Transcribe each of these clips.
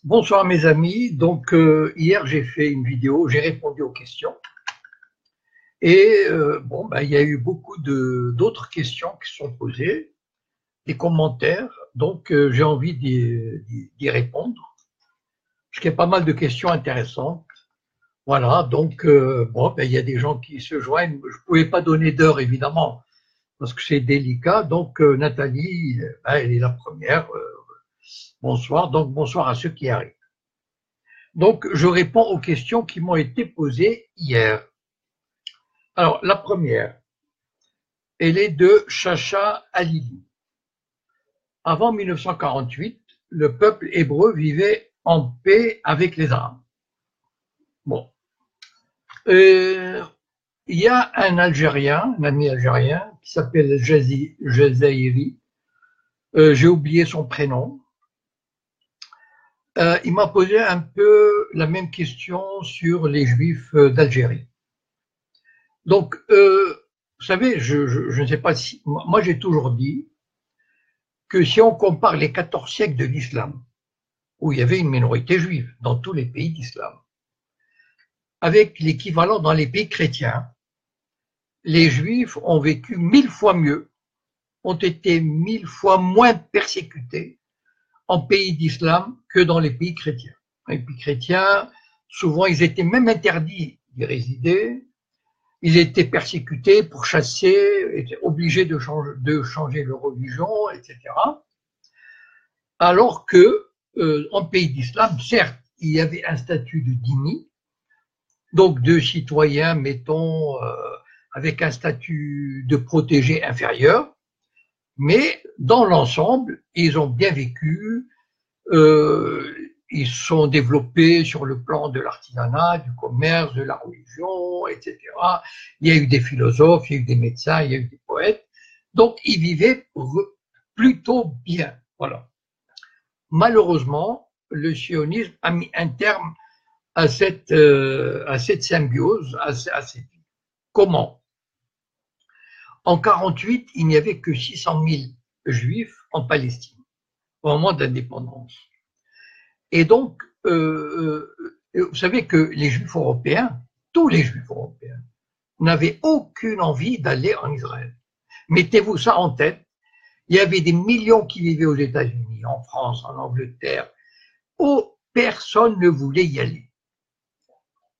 Bonsoir mes amis. Donc hier j'ai fait une vidéo, j'ai répondu aux questions et il y a eu beaucoup d'autres questions qui sont posées, des commentaires. Donc j'ai envie d'y répondre. Parce qu'il y a pas mal de questions intéressantes. Voilà. Donc il y a des gens qui se joignent. Je pouvais pas donner d'heure évidemment parce que c'est délicat. Donc Nathalie, elle est la première. Bonsoir. Donc bonsoir à ceux qui arrivent. Donc, je réponds aux questions qui m'ont été posées hier. Alors, la première, elle est de Chacha Halili. Avant 1948, le peuple hébreu vivait en paix avec les Arabes. Bon. Il y a un Algérien, un ami algérien, qui s'appelle Jazairi. J'ai oublié son prénom. Il m'a posé un peu la même question sur les Juifs d'Algérie. Donc, vous savez, je ne sais pas si... Moi, j'ai toujours dit que si on compare les 14 siècles de l'islam, où il y avait une minorité juive dans tous les pays d'islam, avec l'équivalent dans les pays chrétiens, les juifs ont vécu 1000 fois mieux, ont été 1000 fois moins persécutés en pays d'islam que dans les pays chrétiens. Les pays chrétiens, souvent, ils étaient même interdits d'y résider. Ils étaient persécutés, pourchassés, étaient obligés de changer leur religion, etc. Alors que, en pays d'islam, certes, il y avait un statut de dhimmi, donc de citoyens, mettons, avec un statut de protégé inférieur, mais dans l'ensemble, ils ont bien vécu, ils sont développés sur le plan de l'artisanat, du commerce, de la religion, etc. Il y a eu des philosophes, il y a eu des médecins, il y a eu des poètes. Donc, ils vivaient plutôt bien. Voilà. Malheureusement, le sionisme a mis un terme à cette symbiose, à cette vie. Comment? En 48, il n'y avait que 600 000 juifs en Palestine, au moment de l'indépendance. Et donc, vous savez que les Juifs européens, tous les Juifs européens, n'avaient aucune envie d'aller en Israël. Mettez-vous ça en tête. Il y avait des millions qui vivaient aux États-Unis, en France, en Angleterre, où personne ne voulait y aller.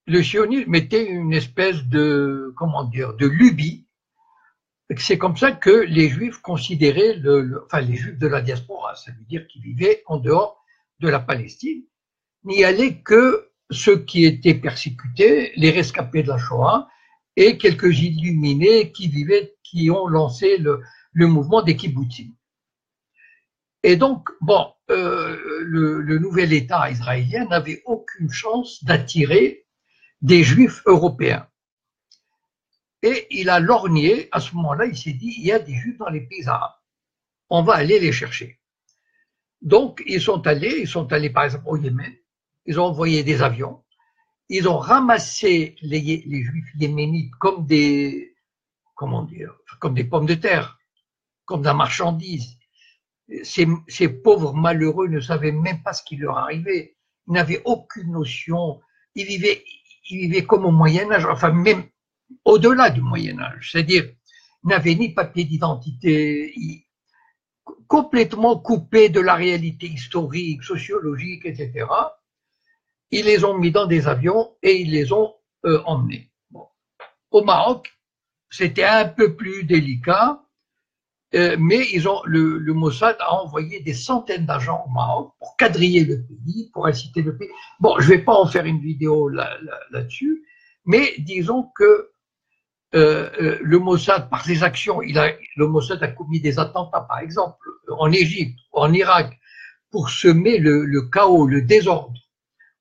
Le sionisme était une espèce de, comment dire, de lubie. C'est comme ça que les Juifs considéraient, enfin les Juifs de la diaspora, ça veut dire qu'ils vivaient en dehors de la Palestine, n'y allaient que ceux qui étaient persécutés, les rescapés de la Shoah, et quelques illuminés qui ont lancé le mouvement des kibbutzim. Et donc, bon, le nouvel État israélien n'avait aucune chance d'attirer des Juifs européens. Et il a lorgné, à ce moment-là, il s'est dit, il y a des Juifs dans les pays arabes, on va aller les chercher. Donc, ils sont allés par exemple au Yémen, ils ont envoyé des avions, ils ont ramassé les Juifs yéménites comme des, comment dire, comme des pommes de terre, comme de la marchandise. Ces pauvres malheureux ne savaient même pas ce qui leur arrivait, ils n'avaient aucune notion, ils vivaient comme au Moyen-Âge, enfin même au-delà du Moyen-Âge, c'est-à-dire ils n'avaient ni papier d'identité, complètement coupés de la réalité historique, sociologique, etc. Ils les ont mis dans des avions et ils les ont emmenés. Bon. Au Maroc, c'était un peu plus délicat, mais le Mossad a envoyé des centaines d'agents au Maroc pour quadriller le pays, pour inciter le pays. Bon, je ne vais pas en faire une vidéo là-dessus, mais disons que le Mossad, par ses actions, le Mossad a commis des attentats, par exemple, en Égypte, en Irak, pour semer le chaos, le désordre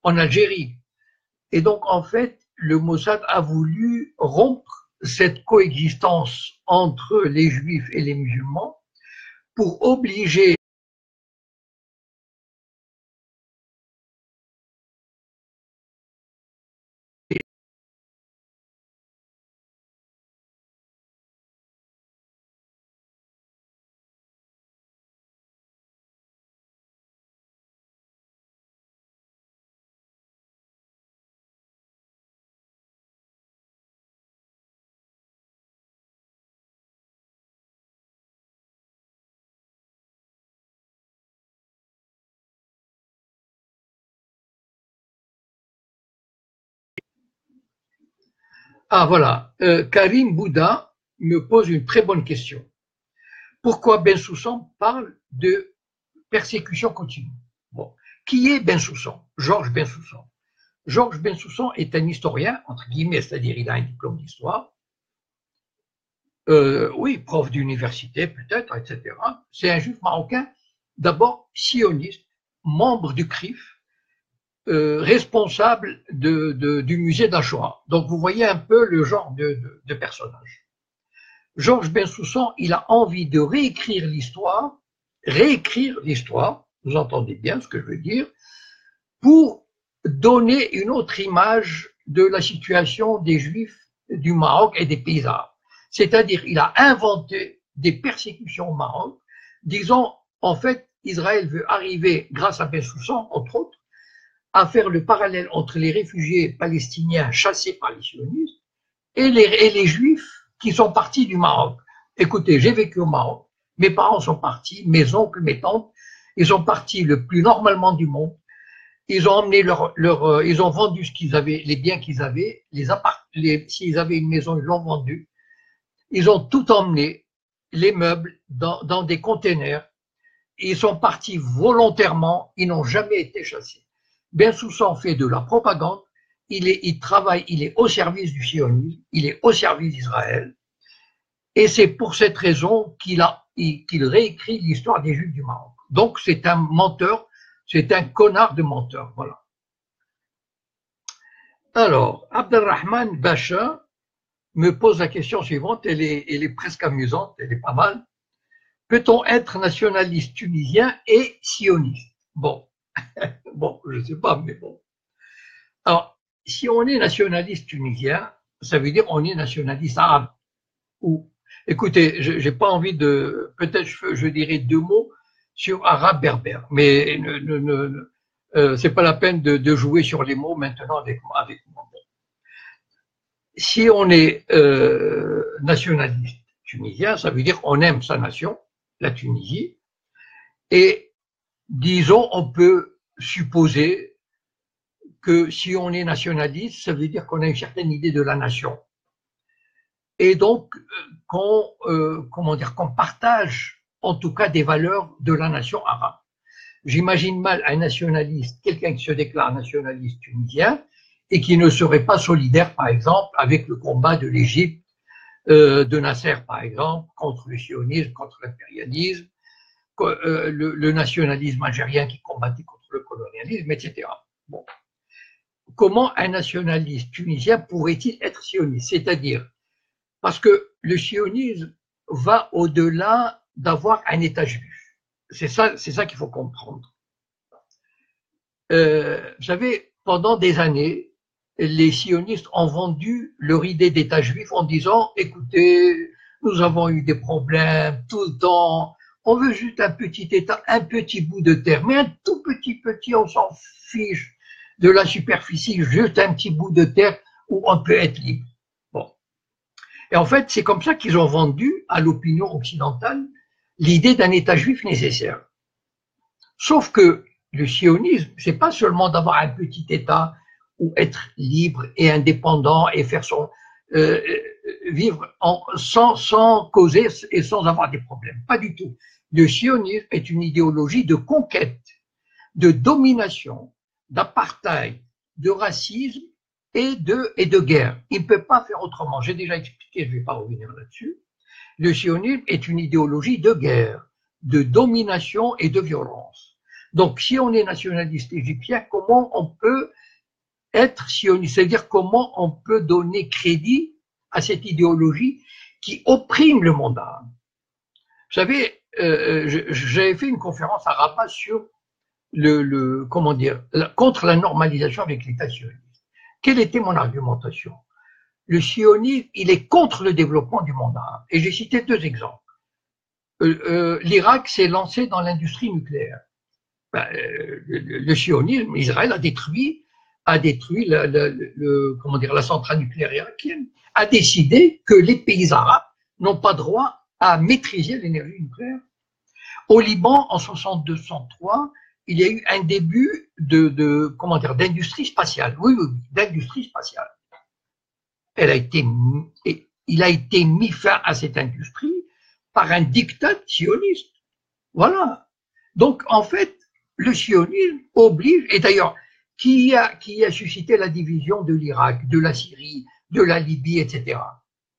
en Algérie. Et donc, en fait, le Mossad a voulu rompre cette coexistence entre les Juifs et les musulmans pour obliger Ah voilà, Karim Bouddha me pose une très bonne question. Pourquoi Bensoussan parle de persécution continue? Bon, qui est Bensoussan? Georges Bensoussan. Georges Bensoussan est un historien, entre guillemets, c'est-à-dire il a un diplôme d'histoire, oui, prof d'université peut-être, etc. C'est un juif marocain, d'abord sioniste, membre du CRIF, responsable du musée d'Achoa. Donc vous voyez un peu le genre de personnage. Georges Bensoussan, il a envie de réécrire l'histoire, vous entendez bien ce que je veux dire, pour donner une autre image de la situation des Juifs du Maroc et des pays arabes. C'est-à-dire, il a inventé des persécutions au Maroc, disant, en fait, Israël veut arriver, grâce à Bensoussan, entre autres, à faire le parallèle entre les réfugiés palestiniens chassés par les sionistes et les Juifs qui sont partis du Maroc. Écoutez, j'ai vécu au Maroc, mes parents sont partis, mes oncles, mes tantes, ils sont partis le plus normalement du monde. Ils ont emmené ils ont vendu ce qu'ils avaient, les biens qu'ils avaient, s'ils avaient une maison, ils l'ont vendue. Ils ont tout emmené, les meubles, dans des containers. Ils sont partis volontairement, ils n'ont jamais été chassés. Bensoussan fait de la propagande, il travaille, il est au service du sionisme, il est au service d'Israël, et c'est pour cette raison qu'il réécrit l'histoire des Juifs du Maroc. Donc c'est un menteur, c'est un connard de menteur, voilà. Alors, Abdelrahman Bacha me pose la question suivante, elle est presque amusante, elle est pas mal. Peut-on être nationaliste tunisien et sioniste? Bon, bon, je ne sais pas, mais bon. Alors, si on est nationaliste tunisien, ça veut dire on est nationaliste arabe. Ou, écoutez, je n'ai pas envie de, peut-être je dirais deux mots sur arabe berbère, mais c'est pas la peine de jouer sur les mots maintenant avec moi. Si on est nationaliste tunisien, ça veut dire on aime sa nation, la Tunisie, et disons, on peut supposer que si on est nationaliste, ça veut dire qu'on a une certaine idée de la nation. Et donc, qu'on partage en tout cas des valeurs de la nation arabe. J'imagine mal un nationaliste, quelqu'un qui se déclare nationaliste tunisien et qui ne serait pas solidaire, par exemple, avec le combat de l'Égypte, de Nasser, par exemple, contre le sionisme, contre l'impérialisme, le nationalisme algérien qui combattait contre le colonialisme, etc. Bon. Comment un nationaliste tunisien pourrait-il être sioniste? C'est-à-dire, parce que le sionisme va au-delà d'avoir un État juif. C'est ça qu'il faut comprendre. Vous savez, pendant des années, les sionistes ont vendu leur idée d'État juif en disant, écoutez, nous avons eu des problèmes tout le temps, on veut juste un petit État, un petit bout de terre, mais un tout petit, on s'en fiche de la superficie, juste un petit bout de terre où on peut être libre. Bon. Et en fait, c'est comme ça qu'ils ont vendu à l'opinion occidentale l'idée d'un État juif nécessaire. Sauf que le sionisme, c'est pas seulement d'avoir un petit État ou être libre et indépendant et faire vivre sans causer et sans avoir des problèmes. Pas du tout. Le sionisme est une idéologie de conquête, de domination, d'apartheid, de racisme et de guerre. Il ne peut pas faire autrement. J'ai déjà expliqué, je ne vais pas revenir là-dessus. Le sionisme est une idéologie de guerre, de domination et de violence. Donc, si on est nationaliste égyptien, comment on peut être sioniste? C'est-à-dire comment on peut donner crédit à cette idéologie qui opprime le monde arabe. Vous savez, j'avais fait une conférence à Rabat sur contre la normalisation avec l'État sioniste. Quelle était mon argumentation? Le sionisme, il est contre le développement du monde arabe. Et j'ai cité deux exemples. L'Irak s'est lancé dans l'industrie nucléaire. Le sionisme, Israël a détruit la centrale nucléaire irakienne, a décidé que les pays arabes n'ont pas droit à maîtriser l'énergie nucléaire. Au Liban, en 62-63, il y a eu un début d'industrie spatiale. Oui, d'industrie spatiale. il a été mis fin à cette industrie par un diktat sioniste. Voilà. Donc, en fait, le sionisme oblige, et d'ailleurs, qui a suscité la division de l'Irak, de la Syrie, de la Libye, etc.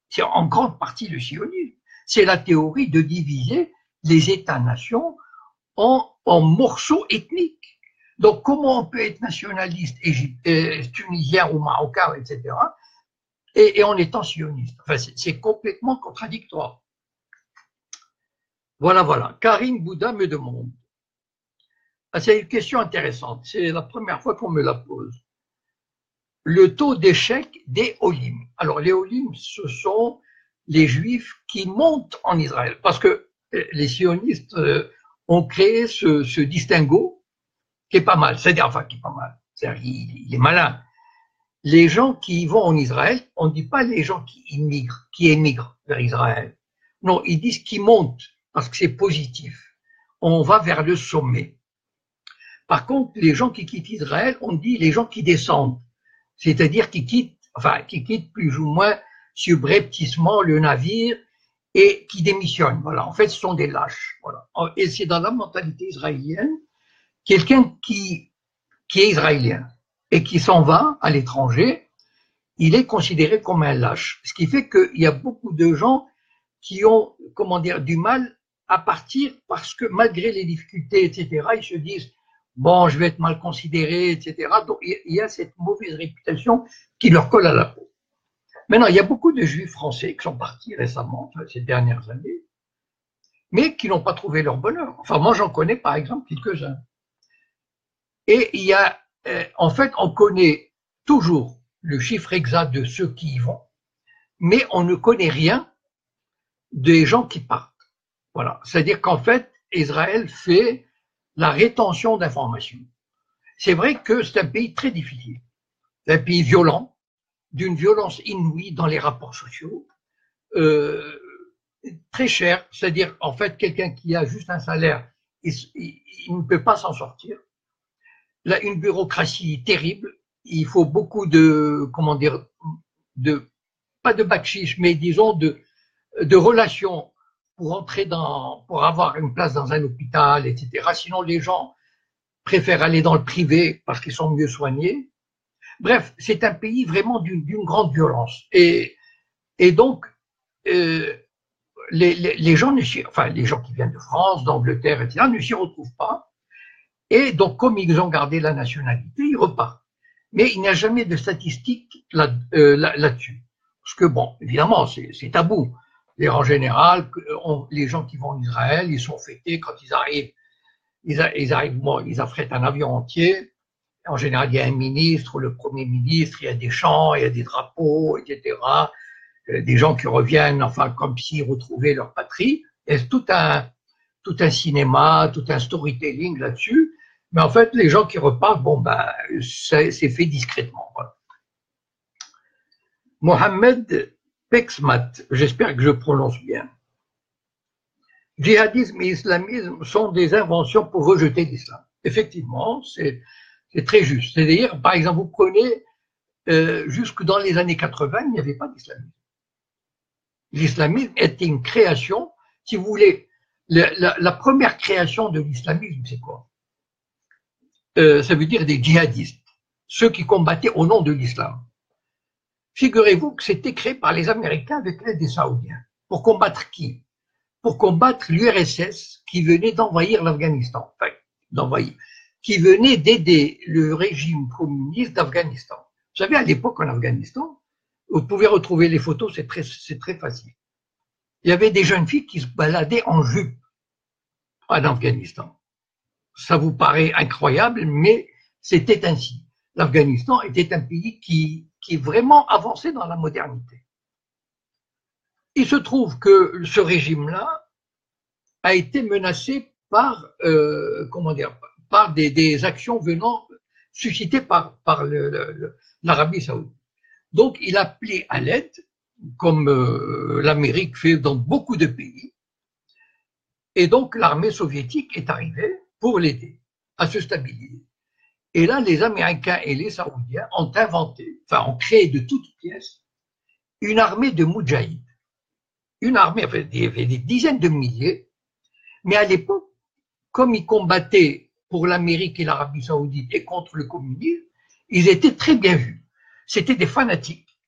C'est en grande partie le sionisme. C'est la théorie de diviser les États-nations en morceaux ethniques. Donc, comment on peut être nationaliste tunisien ou marocain, etc., et en étant sioniste? Enfin, c'est complètement contradictoire. Voilà, voilà. Karine Bouddha me demande. Ah, c'est une question intéressante. C'est la première fois qu'on me la pose. Le taux d'échec des Olim. Alors, les Olim, ce sont les Juifs qui montent en Israël. Parce que les sionistes ont créé ce distinguo qui est pas mal. C'est-à-dire, enfin, qui est pas mal. C'est-à-dire, il est malin. Les gens qui vont en Israël, on ne dit pas les gens qui émigrent vers Israël. Non, ils disent qu'ils montent parce que c'est positif. On va vers le sommet. Par contre, les gens qui quittent Israël, on dit les gens qui descendent. C'est-à-dire qui quittent plus ou moins subrepticement le navire et qui démissionnent. Voilà. En fait, ce sont des lâches. Voilà. Et c'est dans la mentalité israélienne, quelqu'un qui est israélien et qui s'en va à l'étranger, il est considéré comme un lâche. Ce qui fait qu'il y a beaucoup de gens qui ont, du mal à partir parce que malgré les difficultés, etc., ils se disent bon, je vais être mal considéré, etc. Donc, il y a cette mauvaise réputation qui leur colle à la peau. Maintenant, il y a beaucoup de Juifs français qui sont partis récemment, ces dernières années, mais qui n'ont pas trouvé leur bonheur. Enfin, moi, j'en connais, par exemple, quelques-uns. Et il y a, en fait, on connaît toujours le chiffre exact de ceux qui y vont, mais on ne connaît rien des gens qui partent. Voilà. C'est-à-dire qu'en fait, Israël fait la rétention d'informations. C'est vrai que c'est un pays très difficile. C'est un pays violent, d'une violence inouïe dans les rapports sociaux, très cher. C'est-à-dire, en fait, quelqu'un qui a juste un salaire, il ne peut pas s'en sortir. Là, une bureaucratie terrible. Il faut beaucoup de, pas de bakchich, mais disons de relations pour avoir une place dans un hôpital, etc. Sinon, les gens préfèrent aller dans le privé parce qu'ils sont mieux soignés. Bref, c'est un pays vraiment d'une grande violence. Et donc, les gens les gens qui viennent de France, d'Angleterre, etc., ne s'y retrouvent pas. Et donc, comme ils ont gardé la nationalité, ils repartent. Mais il n'y a jamais de statistiques là-dessus. Parce que, bon, évidemment, c'est tabou. En général, les gens qui vont en Israël, ils sont fêtés quand ils arrivent. Ils affrètent un avion entier. En général, il y a un ministre, le premier ministre, il y a des chants, il y a des drapeaux, etc. Des gens qui reviennent, enfin, comme s'ils retrouvaient leur patrie. Et tout un cinéma, tout un storytelling là-dessus. Mais en fait, les gens qui repartent, bon, ben, c'est fait discrètement. Voilà. Mohamed Pexmat, j'espère que je prononce bien. Djihadisme et islamisme sont des inventions pour rejeter l'islam. Effectivement, c'est très juste. C'est-à-dire, par exemple, vous prenez jusque dans les années 80, il n'y avait pas d'islamisme. L'islamisme était une création, si vous voulez, la première création de l'islamisme, c'est quoi? Ça veut dire des djihadistes, ceux qui combattaient au nom de l'islam. Figurez-vous que c'était créé par les Américains avec l'aide des Saoudiens. Pour combattre qui? Pour combattre l'URSS qui venait d'envahir l'Afghanistan, qui venait d'aider le régime communiste d'Afghanistan. Vous savez, à l'époque en Afghanistan, vous pouvez retrouver les photos, c'est très facile. Il y avait des jeunes filles qui se baladaient en jupe en Afghanistan. Ça vous paraît incroyable, mais c'était ainsi. L'Afghanistan était un pays qui vraiment avançait dans la modernité. Il se trouve que ce régime-là a été menacé par, par des actions suscitées par l'Arabie Saoudite. Donc, il a appelé à l'aide, comme l'Amérique fait dans beaucoup de pays, et donc l'armée soviétique est arrivée pour l'aider à se stabiliser. Et là, les Américains et les Saoudiens ont créé de toutes pièces une armée de moudjahid. Une armée, enfin, il y avait des dizaines de milliers, mais à l'époque, comme ils combattaient pour l'Amérique et l'Arabie Saoudite et contre le communisme, ils étaient très bien vus. C'était des fanatiques.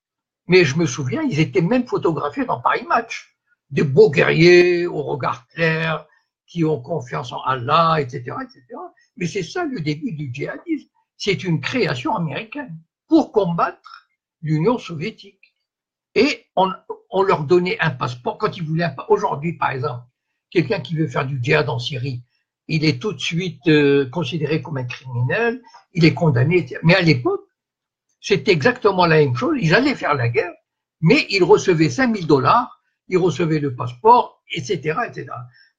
Mais je me souviens, ils étaient même photographiés dans Paris Match. Des beaux guerriers au regard clair, qui ont confiance en Allah, etc., etc. Mais c'est ça le début du djihadisme. C'est une création américaine pour combattre l'Union soviétique. Et on leur donnait un passeport quand ils voulaient. Aujourd'hui, par exemple, quelqu'un qui veut faire du djihad en Syrie, il est tout de suite considéré comme un criminel, il est condamné. Mais à l'époque, c'était exactement la même chose. Ils allaient faire la guerre, mais ils recevaient 5 000 $, ils recevaient le passeport, etc., etc.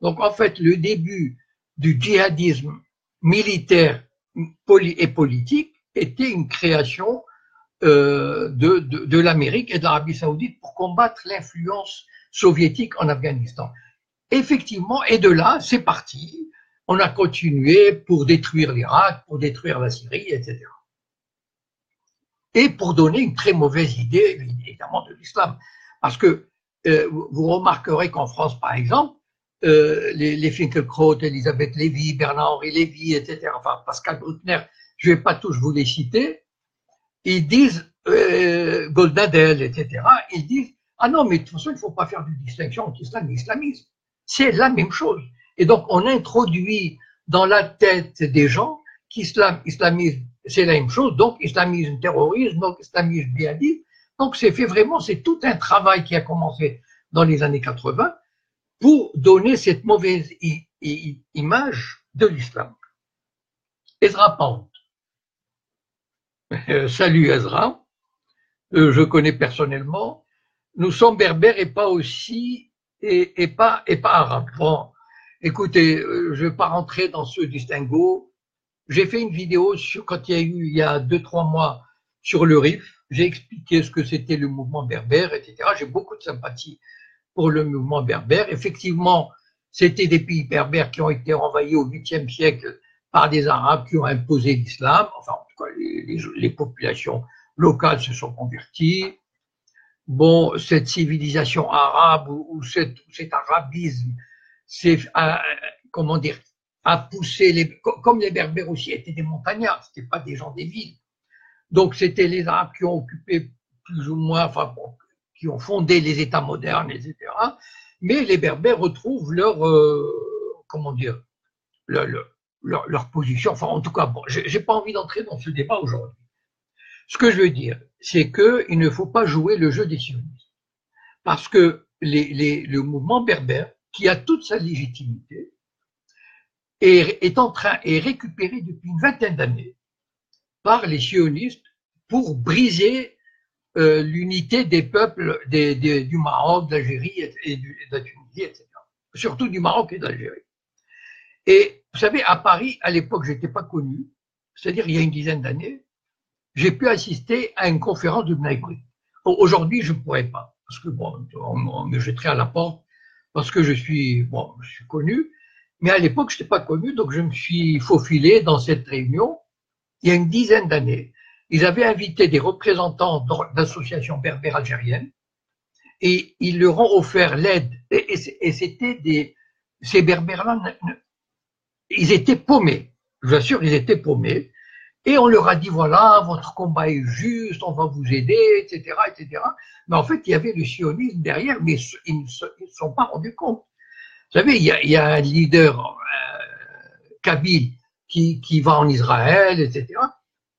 Donc, en fait, le début du djihadisme militaire et politique était une création de l'Amérique et de l'Arabie Saoudite pour combattre l'influence soviétique en Afghanistan. Effectivement, et de là, c'est parti. On a continué pour détruire l'Irak, pour détruire la Syrie, etc. Et pour donner une très mauvaise idée, évidemment, de l'islam. Parce que vous remarquerez qu'en France, par exemple, les Finkielkraut, Elisabeth Lévy, Bernard-Henri Lévy, etc., enfin Pascal Bruckner, je ne vais pas tous vous les citer, ils disent, Goldadel, etc., ils disent, ah non, mais de toute façon, il ne faut pas faire de distinction entre islam et islamisme. C'est la même chose. Et donc, on introduit dans la tête des gens qu'islamisme, c'est la même chose, donc islamisme, terrorisme, donc islamisme, djihadisme. Donc, c'est fait vraiment, c'est tout un travail qui a commencé dans les années 80 pour donner cette mauvaise image de l'islam. Ezra Pound. Salut Ezra, je connais personnellement. Nous sommes berbères et pas aussi et pas arabes. Bon, écoutez, je ne vais pas rentrer dans ce distinguo. J'ai fait une vidéo quand il y a 2-3 mois sur le RIF. J'ai expliqué ce que c'était le mouvement berbère, etc. J'ai beaucoup de sympathie pour le mouvement berbère. Effectivement, c'était des pays berbères qui ont été envahis au 8e siècle par des Arabes qui ont imposé l'islam. Enfin, en tout cas, les populations locales se sont converties. Bon, cette civilisation arabe ou cet arabisme, c'est, comment dire, a poussé comme les Berbères aussi étaient des montagnards, c'était pas des gens des villes. Donc, c'était les Arabes qui ont occupé plus ou moins, enfin, bon, qui ont fondé les États modernes, etc. Mais les Berbères retrouvent leur, comment dire, leur position. Enfin, en tout cas, bon, j'ai pas envie d'entrer dans ce débat aujourd'hui. Ce que je veux dire, c'est qu'il ne faut pas jouer le jeu des sionistes. Parce que le mouvement berbère, qui a toute sa légitimité, est récupéré depuis une vingtaine d'années par les sionistes pour briser l'unité des peuples du Maroc, d'Algérie et de la Tunisie, etc. Surtout du Maroc et d'Algérie. Et vous savez, à Paris, à l'époque, je n'étais pas connu, c'est-à-dire il y a une dizaine d'années, j'ai pu assister à une conférence de Bnaïkoui. Aujourd'hui, je ne pourrais pas, parce que bon, on me jetterait à la porte, parce que je suis connu, mais à l'époque, je n'étais pas connu, donc je me suis faufilé dans cette réunion il y a une dizaine d'années. Ils avaient invité des représentants d'associations berbères algériennes et ils leur ont offert l'aide. Et c'était ces berbères-là, ils étaient paumés. Je vous assure, ils étaient paumés. Et on leur a dit, voilà, votre combat est juste, on va vous aider, etc., etc. Mais en fait, il y avait le sionisme derrière, mais ils ne se sont pas rendus compte. Vous savez, il y a un leader, kabyle, qui va en Israël, etc.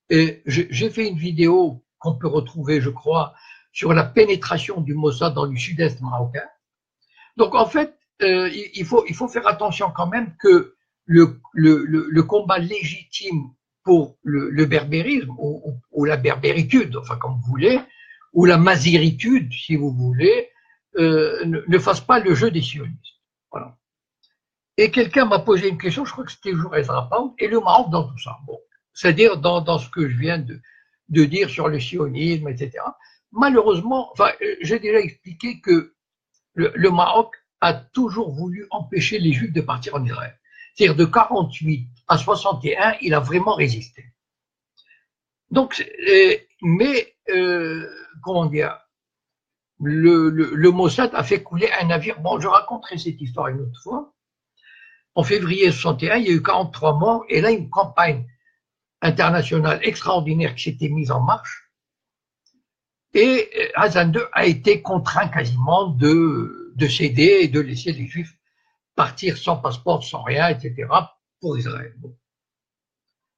Et j'ai fait une vidéo qu'on peut retrouver, je crois, sur la pénétration du Mossad dans le sud-est marocain. Donc, en fait, il faut faire attention quand même que le combat légitime pour le berbérisme ou la berbéritude, enfin comme vous voulez, ou la maziritude, si vous voulez, ne fasse pas le jeu des sionistes. Voilà. Et quelqu'un m'a posé une question, je crois que c'était toujours Ezra Pound, et le Maroc dans tout ça. Bon, c'est-à-dire dans ce que je viens de dire sur le sionisme, etc. Malheureusement, enfin, j'ai déjà expliqué que le Maroc a toujours voulu empêcher les Juifs de partir en Israël. C'est-à-dire de 48 à 61, il a vraiment résisté. Donc, comment dire, le Mossad a fait couler un navire. Bon, je raconterai cette histoire une autre fois. En février 61, il y a eu 43 morts, et là, une campagne internationale extraordinaire qui s'était mise en marche, et Hassan II a été contraint quasiment de céder et de laisser les Juifs partir sans passeport, sans rien, etc., pour Israël. Bon.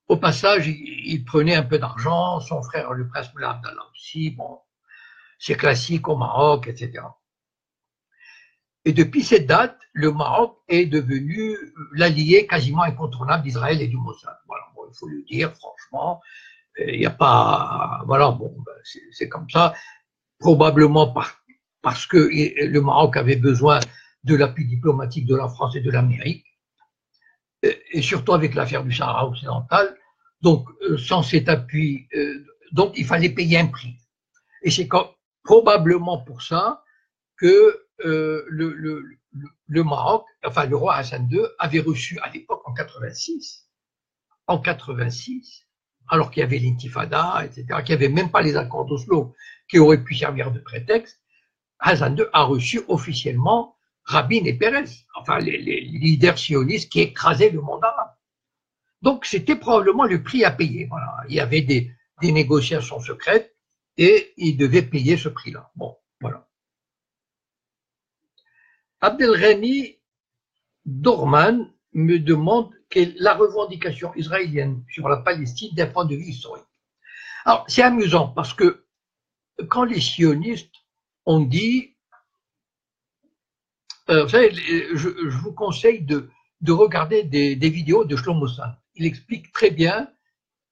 Au passage, il prenait un peu d'argent, son frère, le prince Mullah Abdallah aussi, bon, c'est classique au Maroc, etc. Et depuis cette date, le Maroc est devenu l'allié quasiment incontournable d'Israël et du Mossad. Voilà, bon, il faut le dire, franchement, il n'y a pas, voilà, bon, c'est comme ça, probablement parce que le Maroc avait besoin de l'appui diplomatique de la France et de l'Amérique, et surtout avec l'affaire du Sahara occidental. Donc, sans cet appui, donc il fallait payer un prix. Et c'est probablement pour ça que le Maroc, enfin le roi Hassan II, avait reçu à l'époque en 86, alors qu'il y avait l'intifada, etc., qu'il n'y avait même pas les accords d'Oslo qui auraient pu servir de prétexte, Hassan II a reçu officiellement Rabin et Pérez, enfin les leaders sionistes qui écrasaient le monde arabe. Donc c'était probablement le prix à payer. Voilà. Il y avait des négociations secrètes et il devait payer ce prix-là. Bon, voilà. Abdelghani Dorman me demande quelle est la revendication israélienne sur la Palestine d'un point de vue historique. Alors, c'est amusant parce que quand les sionistes ont dit, vous savez, je vous conseille de regarder des vidéos de Shlomo Sand. Il explique très bien,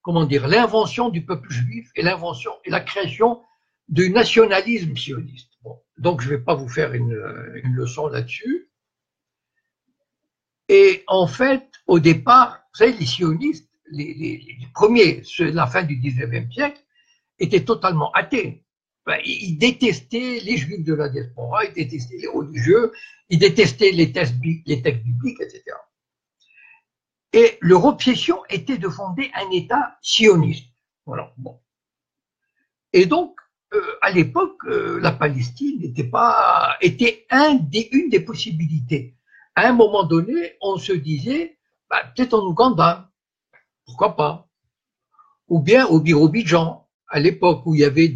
comment dire, l'invention du peuple juif et l'invention et la création du nationalisme sioniste. Bon, donc, je ne vais pas vous faire une leçon là-dessus. Et en fait, au départ, vous savez, les sionistes, les premiers, ceux de la fin du 19e siècle, étaient totalement athées. Enfin, ils détestaient les juifs de la diaspora, ils détestaient les religieux, ils détestaient les textes bibliques, etc. Et leur obsession était de fonder un État sioniste. Voilà. Bon. Et donc, à l'époque, la Palestine était une des possibilités. À un moment donné, on se disait, bah, peut-être en Ouganda, pourquoi pas, ou bien au Birobidjan, à l'époque où il y avait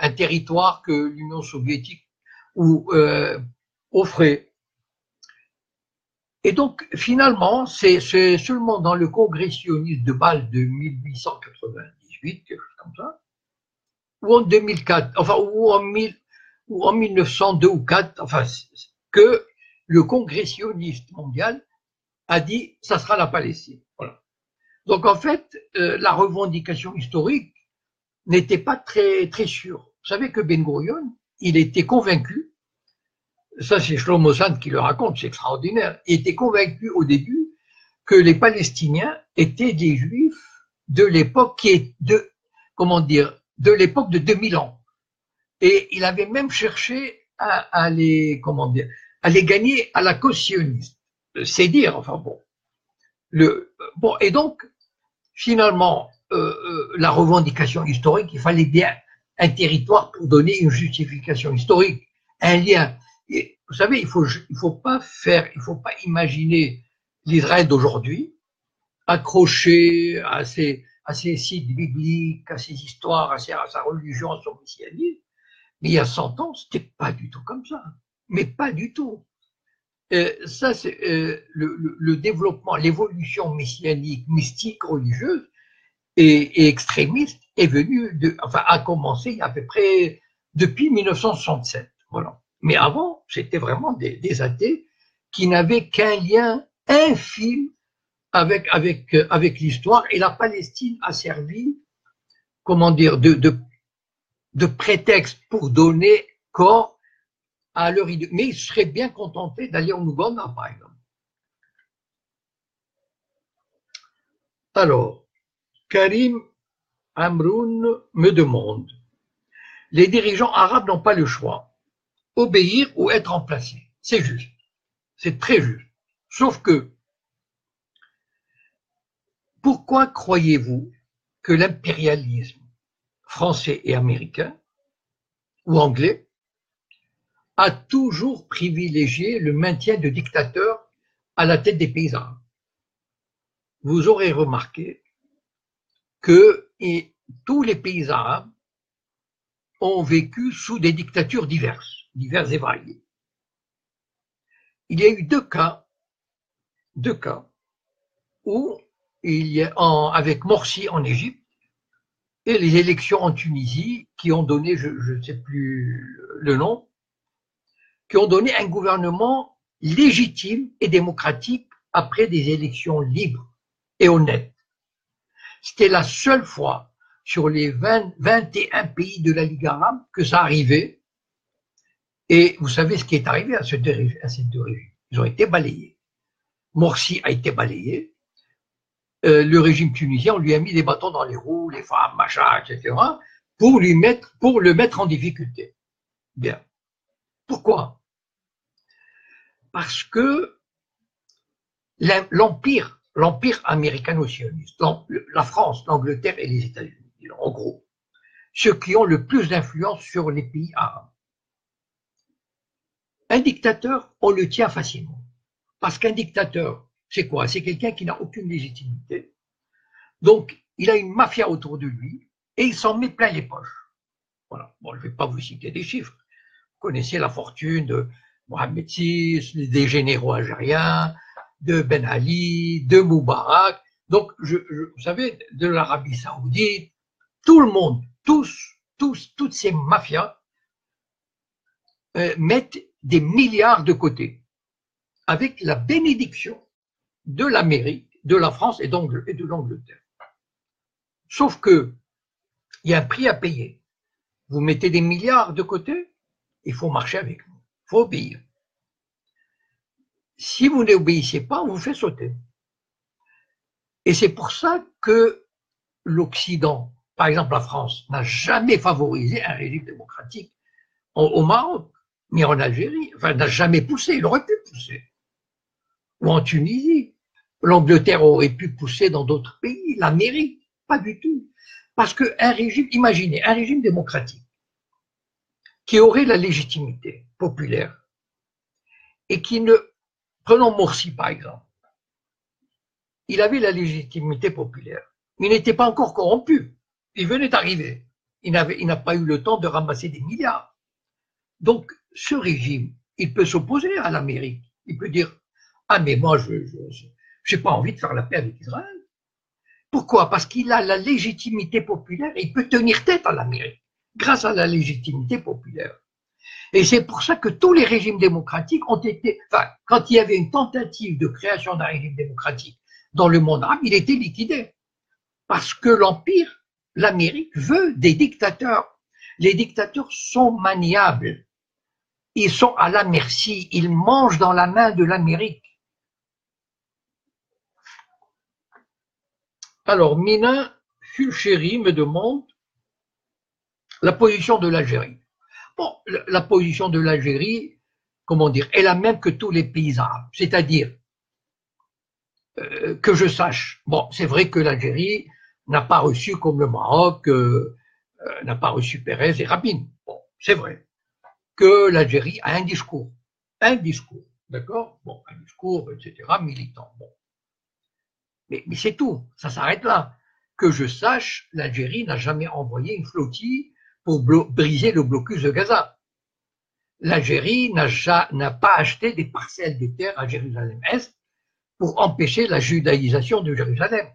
un territoire que l'Union soviétique offrait. Et donc, finalement, c'est seulement dans le congrès sioniste de Bâle de 1898, quelque chose comme ça, ou en 2004, enfin, ou en 1902 ou 4, enfin, que le congrès sioniste mondial a dit ça sera la Palestine. Voilà. Donc en fait, la revendication historique n'était pas très sûre. Vous savez que Ben Gurion, il était convaincu, ça c'est Shlomo Sand qui le raconte, c'est extraordinaire, il était convaincu au début que les Palestiniens étaient des Juifs de l'époque de l'époque de 2000 ans. Et il avait même cherché à les gagner à la cause sioniste. C'est dire, enfin bon. Et donc, finalement, la revendication historique, il fallait bien un territoire pour donner une justification historique, un lien. Et, vous savez, il faut pas imaginer l'Israël d'aujourd'hui accroché à ses sites bibliques, à ses histoires, à sa religion, à son messianisme. Mais il y a 100 ans, c'était pas du tout comme ça. Mais pas du tout. Ça, c'est le développement, l'évolution messianique, mystique, religieuse et extrémiste a commencé à peu près depuis 1967. Voilà. Mais avant, c'était vraiment des athées qui n'avaient qu'un lien infime avec l'histoire, et la Palestine a servi, comment dire, de prétexte pour donner corps à leur idée. Mais ils seraient bien contentés d'aller en Ouganda, par exemple. Alors, Karim Amroun me demande, les dirigeants arabes n'ont pas le choix, obéir ou être remplacés. C'est juste, c'est très juste. Sauf que, pourquoi croyez-vous que l'impérialisme français et américain, ou anglais, a toujours privilégié le maintien de dictateurs à la tête des pays arabes. Vous aurez remarqué que tous les pays arabes ont vécu sous des dictatures diverses et variées. Il y a eu deux cas où il y a avec Morsi en Égypte et les élections en Tunisie qui ont donné, je ne sais plus le nom, qui ont donné un gouvernement légitime et démocratique après des élections libres et honnêtes. C'était la seule fois sur les 21 pays de la Ligue arabe que ça arrivait. Et vous savez ce qui est arrivé à ces deux régimes. Ils ont été balayés. Morsi a été balayé. Le régime tunisien, on lui a mis des bâtons dans les roues, les femmes, machin, etc., pour le mettre en difficulté. Bien. Pourquoi? Parce que l'empire américano-sioniste, la France, l'Angleterre et les États-Unis, en gros, ceux qui ont le plus d'influence sur les pays arabes. Un dictateur, on le tient facilement. Parce qu'un dictateur, c'est quoi? C'est quelqu'un qui n'a aucune légitimité. Donc, il a une mafia autour de lui et il s'en met plein les poches. Voilà. Bon, je ne vais pas vous citer des chiffres. Vous connaissez la fortune de Mohamed VI, des généraux algériens, de Ben Ali, de Moubarak. Donc, vous savez, de l'Arabie Saoudite, tout le monde, toutes ces mafias mettent des milliards de côté, avec la bénédiction de l'Amérique, de la France et de l'Angleterre. Sauf que, il y a un prix à payer. Vous mettez des milliards de côté, il faut marcher avec vous, il faut obéir. Si vous n'obéissez pas, on vous fait sauter. Et c'est pour ça que l'Occident, par exemple la France, n'a jamais favorisé un régime démocratique au Maroc, ni en Algérie, enfin n'a jamais poussé, il aurait pu pousser. Ou en Tunisie. L'Angleterre aurait pu pousser dans d'autres pays, l'Amérique, pas du tout. Parce qu'un régime, imaginez, un régime démocratique qui aurait la légitimité populaire et qui ne, prenons Morsi par exemple, il avait la légitimité populaire, mais il n'était pas encore corrompu, il venait d'arriver, il n'a pas eu le temps de ramasser des milliards. Donc ce régime, il peut s'opposer à l'Amérique, il peut dire « Ah mais moi je n'ai pas envie de faire la paix avec Israël ». Pourquoi? Parce qu'il a la légitimité populaire et il peut tenir tête à l'Amérique grâce à la légitimité populaire. Et c'est pour ça que tous les régimes démocratiques ont été, enfin, quand il y avait une tentative de création d'un régime démocratique dans le monde arabe, il était liquidé. Parce que l'Empire, l'Amérique, veut des dictateurs. Les dictateurs sont maniables. Ils sont à la merci. Ils mangent dans la main de l'Amérique. Alors, Mina Fulchéry me demande la position de l'Algérie. Bon, la position de l'Algérie, comment dire, est la même que tous les pays arabes. C'est-à-dire, que je sache, bon, c'est vrai que l'Algérie n'a pas reçu, comme le Maroc, n'a pas reçu Pérez et Rabin. Bon, c'est vrai que l'Algérie a un discours, d'accord? Bon, un discours, etc., militant. Bon. Mais c'est tout, ça s'arrête là. Que je sache, l'Algérie n'a jamais envoyé une flottille pour briser le blocus de Gaza. L'Algérie n'a pas acheté des parcelles de terre à Jérusalem-Est pour empêcher la judaïsation de Jérusalem.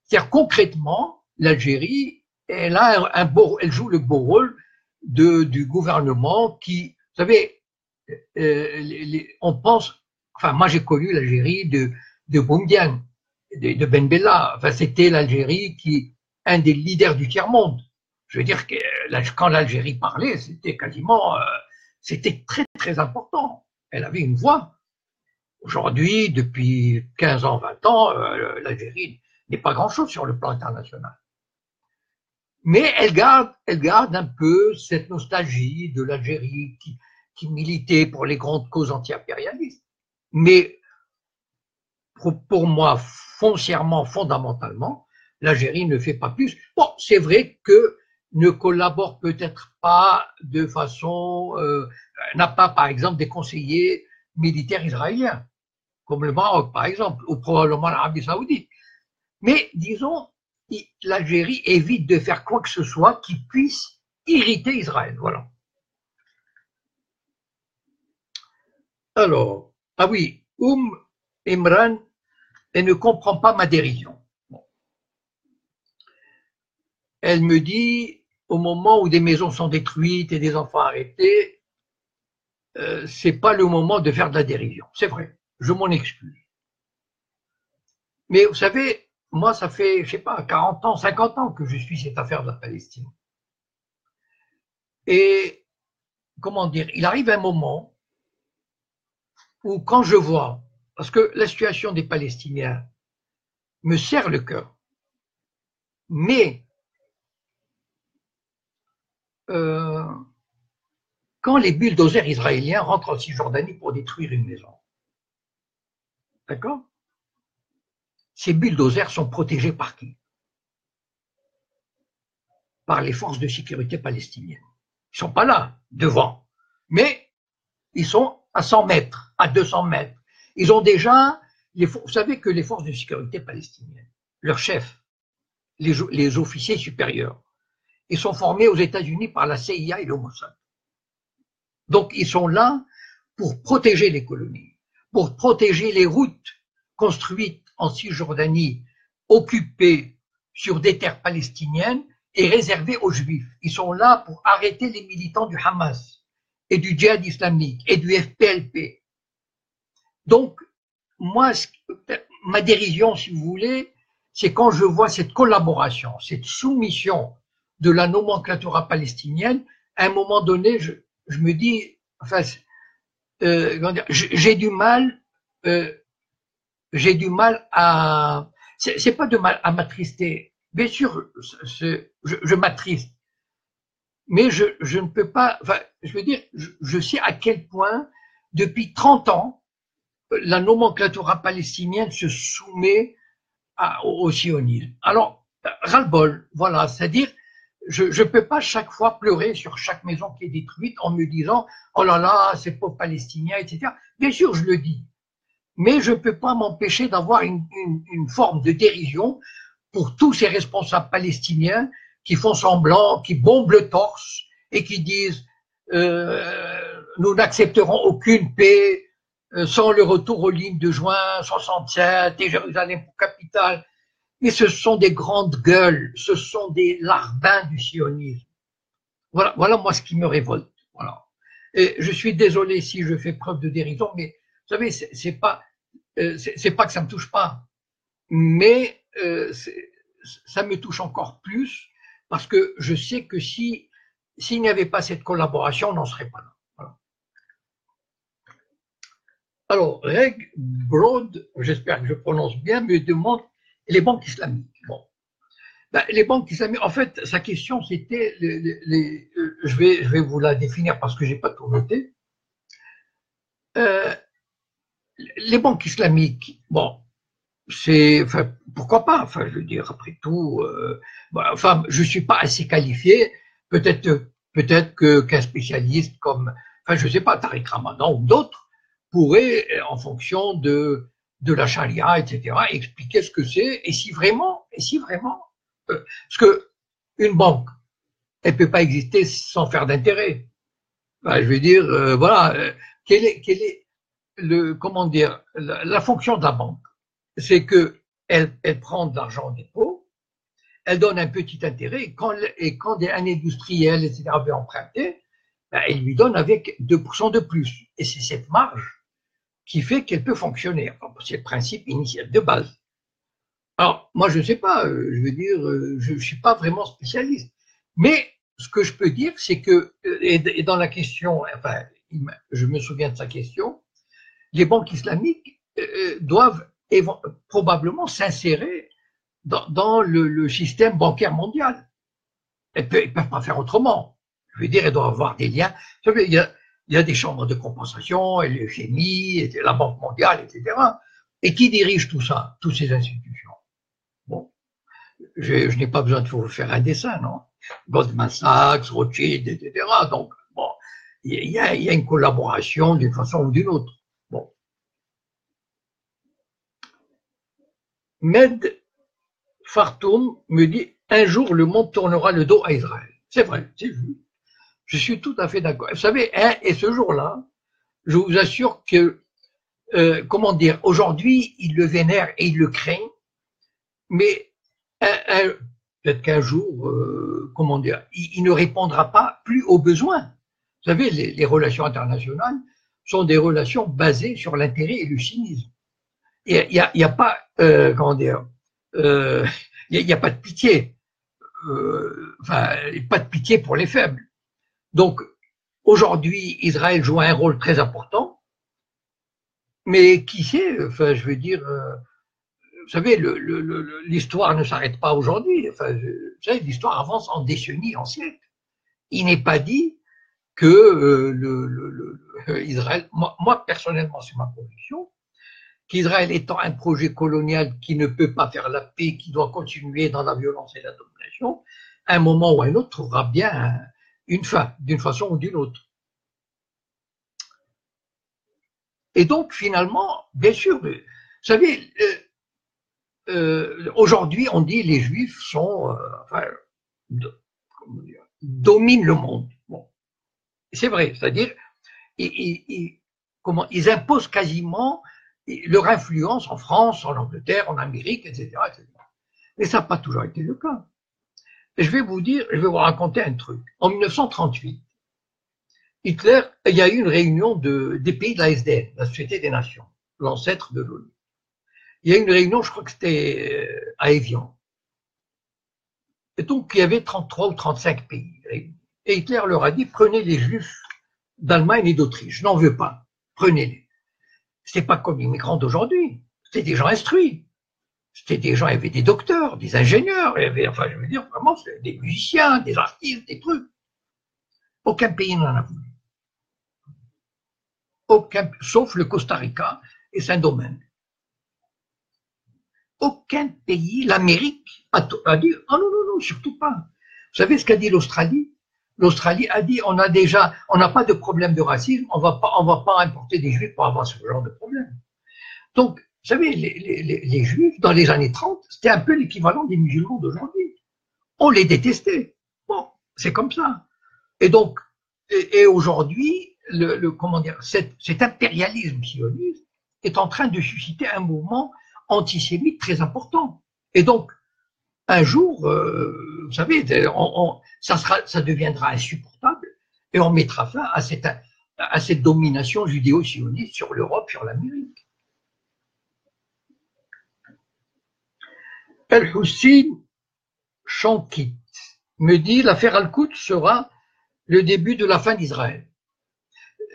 C'est-à-dire concrètement, l'Algérie, elle joue le beau rôle du gouvernement qui, vous savez, on pense, enfin moi j'ai connu l'Algérie de Boumedienne, de Ben Bella, enfin c'était l'Algérie qui, un des leaders du tiers-monde. Je veux dire que quand l'Algérie parlait, c'était quasiment, c'était très très important. Elle avait une voix. Aujourd'hui, depuis 15 ans, 20 ans, l'Algérie n'est pas grand-chose sur le plan international. Mais elle garde un peu cette nostalgie de l'Algérie qui militait pour les grandes causes anti-impérialistes. Mais pour moi, foncièrement, fondamentalement, l'Algérie ne fait pas plus. Bon, c'est vrai que ne collabore peut-être pas de façon, n'a pas par exemple des conseillers militaires israéliens, comme le Maroc par exemple, ou probablement l'Arabie Saoudite. Mais disons, l'Algérie évite de faire quoi que ce soit qui puisse irriter Israël. Voilà. Alors, ah oui, Imran, elle ne comprend pas ma dérision. Bon. Elle me dit, au moment où des maisons sont détruites et des enfants arrêtés, c'est pas le moment de faire de la dérision. C'est vrai, je m'en excuse. Mais vous savez, moi, ça fait, je sais pas, 40 ans, 50 ans que je suis cette affaire de la Palestine. Et, comment dire, il arrive un moment où quand je vois, parce que la situation des Palestiniens me serre le cœur, mais quand les bulldozers israéliens rentrent en Cisjordanie pour détruire une maison, d'accord? Ces bulldozers sont protégés par qui? Par les forces de sécurité palestiniennes. Ils sont pas là, devant, mais ils sont à 100 mètres, à 200 mètres. Ils ont déjà, vous savez que les forces de sécurité palestiniennes, leurs chefs, les officiers supérieurs, ils sont formés aux États-Unis par la CIA et le Mossad. Donc, ils sont là pour protéger les colonies, pour protéger les routes construites en Cisjordanie, occupées sur des terres palestiniennes et réservées aux Juifs. Ils sont là pour arrêter les militants du Hamas et du djihad islamique et du FPLP. Donc, moi, ma dérision, si vous voulez, c'est quand je vois cette collaboration, cette soumission de la nomenclature palestinienne, à un moment donné, je me dis, enfin, j'ai du mal à, c'est pas de mal à m'attrister. Bien sûr, je m'attriste, mais je ne peux pas, enfin, je veux dire, je sais à quel point, depuis 30 ans, la nomenclature palestinienne se soumet au sionisme. Alors, ras-le-bol, voilà, c'est-à-dire, je ne peux pas chaque fois pleurer sur chaque maison qui est détruite en me disant « Oh là là, ces pauvres Palestiniens, etc. » Bien sûr, je le dis, mais je ne peux pas m'empêcher d'avoir une forme de dérision pour tous ces responsables palestiniens qui font semblant, qui bombent le torse et qui disent nous n'accepterons aucune paix sans le retour aux lignes de juin 67 et Jérusalem pour capitale. Mais ce sont des grandes gueules, ce sont des larbins du sionisme. Voilà moi ce qui me révolte. Voilà. Et je suis désolé si je fais preuve de dérision, mais vous savez, c'est pas que ça me touche pas, mais ça me touche encore plus parce que je sais que s'il n'y avait pas cette collaboration, on n'en serait pas là. Voilà. Alors, Reg Broad, j'espère que je prononce bien, me demande les banques islamiques. Bon. Ben, les banques islamiques, en fait, sa question c'était, je vais vous la définir parce que j'ai pas tout noté. Les banques islamiques, bon, c'est, enfin, pourquoi pas, enfin, je veux dire, après tout, enfin, je suis pas assez qualifié, peut-être qu'un spécialiste comme, enfin, je sais pas, Tariq Ramadan ou d'autres pourraient, en fonction de la charia, etc., expliquer ce que c'est, et si vraiment, parce que une banque, elle peut pas exister sans faire d'intérêt. Ben, je veux dire, voilà, quel est comment dire, la fonction de la banque? C'est que elle prend de l'argent en dépôt, elle donne un petit intérêt, et quand un industriel, etc., veut emprunter, ben, elle lui donne avec 2% de plus. Et c'est cette marge qui fait qu'elle peut fonctionner. Enfin, c'est le principe initial de base. Alors, moi, je ne sais pas, je veux dire, je ne suis pas vraiment spécialiste. Mais ce que je peux dire, c'est que, et dans la question, enfin, je me souviens de sa question, les banques islamiques doivent probablement s'insérer dans le système bancaire mondial. Elles ne peuvent pas faire autrement. Je veux dire, elles doivent avoir des liens. Il y a des chambres de compensation, le FMI, la Banque mondiale, etc. Et qui dirige tout ça, toutes ces institutions? Bon, je n'ai pas besoin de vous faire un dessin, non? Goldman Sachs, Rothschild, etc. Donc, bon, il y a une collaboration d'une façon ou d'une autre. Bon. Med Fartoum me dit un jour le monde tournera le dos à Israël. C'est vrai, c'est vu. Je suis tout à fait d'accord. Vous savez, et ce jour-là, je vous assure que, comment dire, aujourd'hui, ils le vénèrent et ils le craignent, mais peut-être qu'un jour, comment dire, il ne répondra pas plus aux besoins. Vous savez, les relations internationales sont des relations basées sur l'intérêt et le cynisme. Il y a pas, comment dire, il y a pas de pitié, enfin, pas de pitié pour les faibles. Donc, aujourd'hui, Israël joue un rôle très important, mais qui sait, enfin, je veux dire, vous savez, l'histoire ne s'arrête pas aujourd'hui. Enfin, vous savez, l'histoire avance en décennies, en siècles. Il n'est pas dit que Israël, moi personnellement, c'est ma conviction, qu'Israël étant un projet colonial qui ne peut pas faire la paix, qui doit continuer dans la violence et la domination, à un moment ou à un autre trouvera bien une fin, d'une façon ou d'une autre. Et donc, finalement, bien sûr, vous savez, aujourd'hui, on dit les Juifs sont, enfin, dominent le monde. Bon, c'est vrai, c'est-à-dire, ils imposent quasiment leur influence en France, en Angleterre, en Amérique, etc., etc. Mais ça n'a pas toujours été le cas. Et je vais vous raconter un truc. En 1938, Hitler, il y a eu une réunion des pays de la SDN, la Société des Nations, l'ancêtre de l'ONU. Il y a eu une réunion, je crois que c'était à Évian. Et donc, il y avait 33 ou 35 pays. Et Hitler leur a dit, prenez les Juifs d'Allemagne et d'Autriche, je n'en veux pas, prenez-les. C'était pas comme les migrants d'aujourd'hui, c'était des gens instruits. C'était des gens, il y avait des docteurs, des ingénieurs, il y avait, enfin, je veux dire, vraiment, des musiciens, des artistes, des trucs. Aucun pays n'en a voulu. Aucun, sauf le Costa Rica et Saint-Domingue. Aucun pays, l'Amérique, a dit, oh non, non, non, surtout pas. Vous savez ce qu'a dit l'Australie? L'Australie a dit, on n'a pas de problème de racisme, on va pas importer des Juifs pour avoir ce genre de problème. Donc, vous savez, les Juifs, dans les années 30, c'était un peu l'équivalent des musulmans d'aujourd'hui. On les détestait. Bon, c'est comme ça. Et donc, et aujourd'hui, comment dire, cet impérialisme sioniste est en train de susciter un mouvement antisémite très important. Et donc, un jour, vous savez, ça deviendra insupportable et on mettra fin à cette domination judéo-sioniste sur l'Europe, sur l'Amérique. El-Hussein Shankit me dit l'affaire Al-Quds sera le début de la fin d'Israël.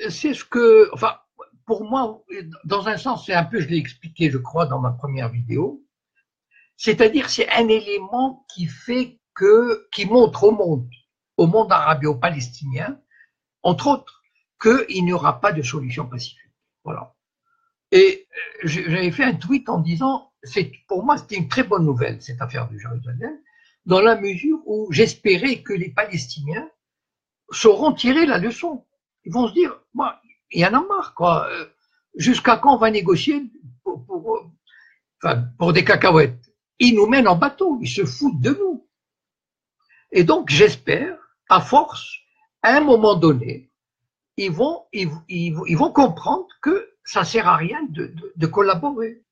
C'est ce que, enfin, pour moi, dans un sens, c'est un peu, je l'ai expliqué, je crois, dans ma première vidéo. C'est-à-dire, c'est un élément qui montre au monde arabo-palestinien, entre autres, qu'il n'y aura pas de solution pacifique. Voilà. Et j'avais fait un tweet en disant, pour moi, c'était une très bonne nouvelle, cette affaire de Jérusalem, dans la mesure où j'espérais que les Palestiniens sauront tirer la leçon. Ils vont se dire, moi, il y en a marre, quoi. Jusqu'à quand on va négocier pour des cacahuètes? Ils nous mènent en bateau, ils se foutent de nous. Et donc, j'espère, à force, à un moment donné, ils vont comprendre que ça sert à rien de collaborer.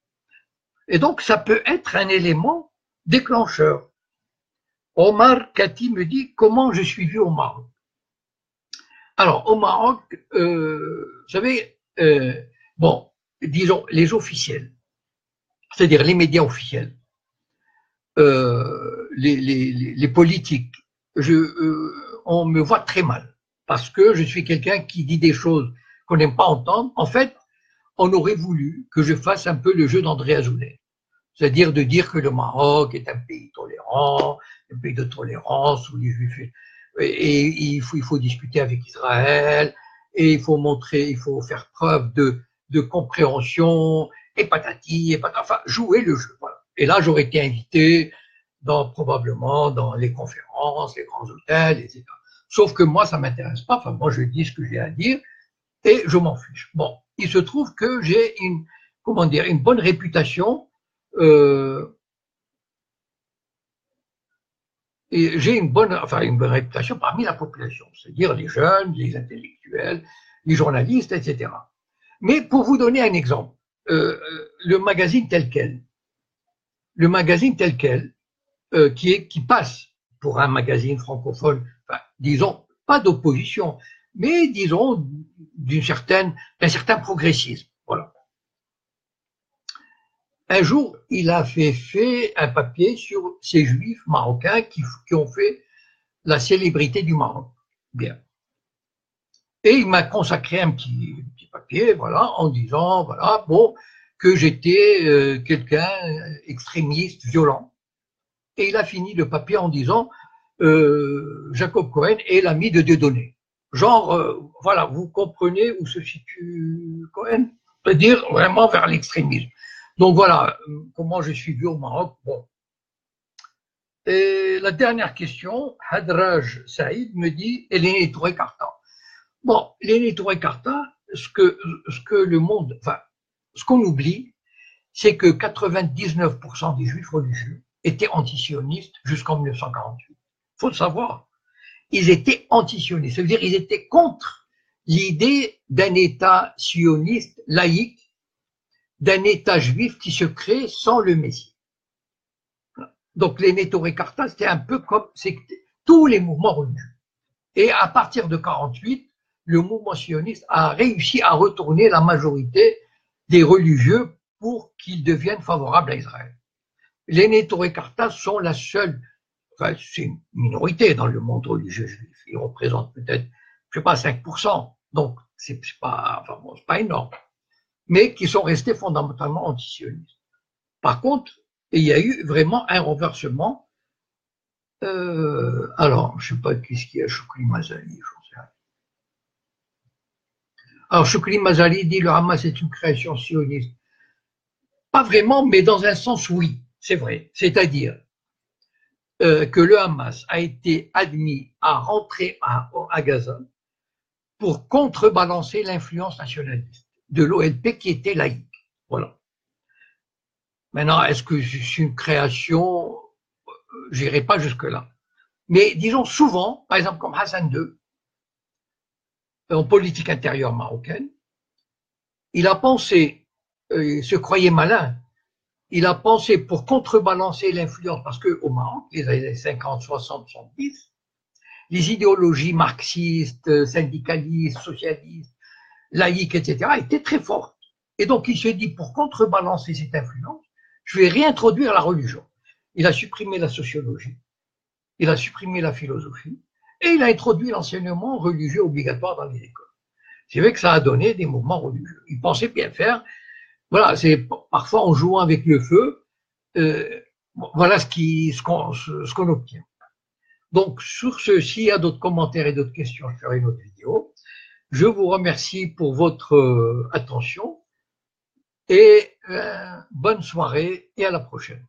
Et donc, ça peut être un élément déclencheur. Omar Kati me dit comment je suis vu au Maroc. Alors, au Maroc, vous savez, bon, disons, les officiels, c'est-à-dire les médias officiels, les politiques, on me voit très mal parce que je suis quelqu'un qui dit des choses qu'on n'aime pas entendre. En fait, on aurait voulu que je fasse un peu le jeu d'André Azoulay, c'est-à-dire de dire que le Maroc est un pays tolérant, un pays de tolérance où les Juifs et il faut discuter avec Israël et il faut faire preuve de compréhension et patati et patata, enfin jouer le jeu. Voilà. Et là, j'aurais été invité probablement dans les conférences, les grands hôtels, etc. Sauf que moi, ça m'intéresse pas. Enfin, moi, je dis ce que j'ai à dire et je m'en fiche. Bon, il se trouve que j'ai une bonne réputation. Et j'ai une bonne réputation parmi la population, c'est-à-dire les jeunes, les intellectuels, les journalistes, etc. Mais pour vous donner un exemple, le magazine tel quel, qui passe pour un magazine francophone, enfin, disons pas d'opposition, mais disons d'un certain progressisme. Voilà. Un jour, il a fait un papier sur ces juifs marocains qui ont fait la célébrité du Maroc. Bien. Et il m'a consacré un petit papier, voilà, en disant, voilà, bon, que j'étais quelqu'un extrémiste, violent. Et il a fini le papier en disant, Jacob Cohen est l'ami de Dieudonné. Genre, voilà, vous comprenez où se situe Cohen, c'est-à-dire vraiment vers l'extrémisme. Donc voilà, comment je suis vu au Maroc. Bon. Et la dernière question, Hadraj Saïd me dit, elle est née Touré Carta. Bon, Léné Touré Carta, ce que le monde, enfin, ce qu'on oublie, c'est que 99% des juifs religieux étaient antisionistes jusqu'en 1948. Faut le savoir. Ils étaient antisionistes. Ça veut dire qu'ils étaient contre l'idée d'un État sioniste laïque, d'un État juif qui se crée sans le Messie. Donc, Léné Touré Carta, c'était un peu comme tous les mouvements religieux. Et à partir de 48, le mouvement sioniste a réussi à retourner la majorité des religieux pour qu'ils deviennent favorables à Israël. Les Nétoré Carta sont la seule, enfin, c'est une minorité dans le monde religieux juif. Ils représentent peut-être, je sais pas, 5%. Donc, c'est pas énorme. Mais qui sont restés fondamentalement antisionistes. Par contre, il y a eu vraiment un renversement. Alors, je sais pas qu'est-ce qu'il y a, Choukli Mazali, alors, Choukli Mazali dit le Hamas est une création sioniste. Pas vraiment, mais dans un sens, oui, c'est vrai. C'est-à-dire que le Hamas a été admis à rentrer à Gaza pour contrebalancer l'influence nationaliste de l'OLP qui était laïque. Voilà. Maintenant, est-ce que c'est une création? J'irai pas jusque-là. Mais disons souvent, par exemple comme Hassan II, en politique intérieure marocaine, il a pensé, il se croyait malin, il a pensé pour contrebalancer l'influence, parce qu'au Maroc, les années 50, 60, 70, les idéologies marxistes, syndicalistes, socialistes, laïques, etc., étaient très fortes. Et donc il se dit, pour contrebalancer cette influence, je vais réintroduire la religion. Il a supprimé la sociologie, il a supprimé la philosophie, et il a introduit l'enseignement religieux obligatoire dans les écoles. C'est vrai que ça a donné des mouvements religieux. Il pensait bien faire. Voilà, c'est parfois en jouant avec le feu, voilà ce qu'on obtient. Donc, sur ce, s'il y a d'autres commentaires et d'autres questions, je ferai une autre vidéo. Je vous remercie pour votre attention et bonne soirée et à la prochaine.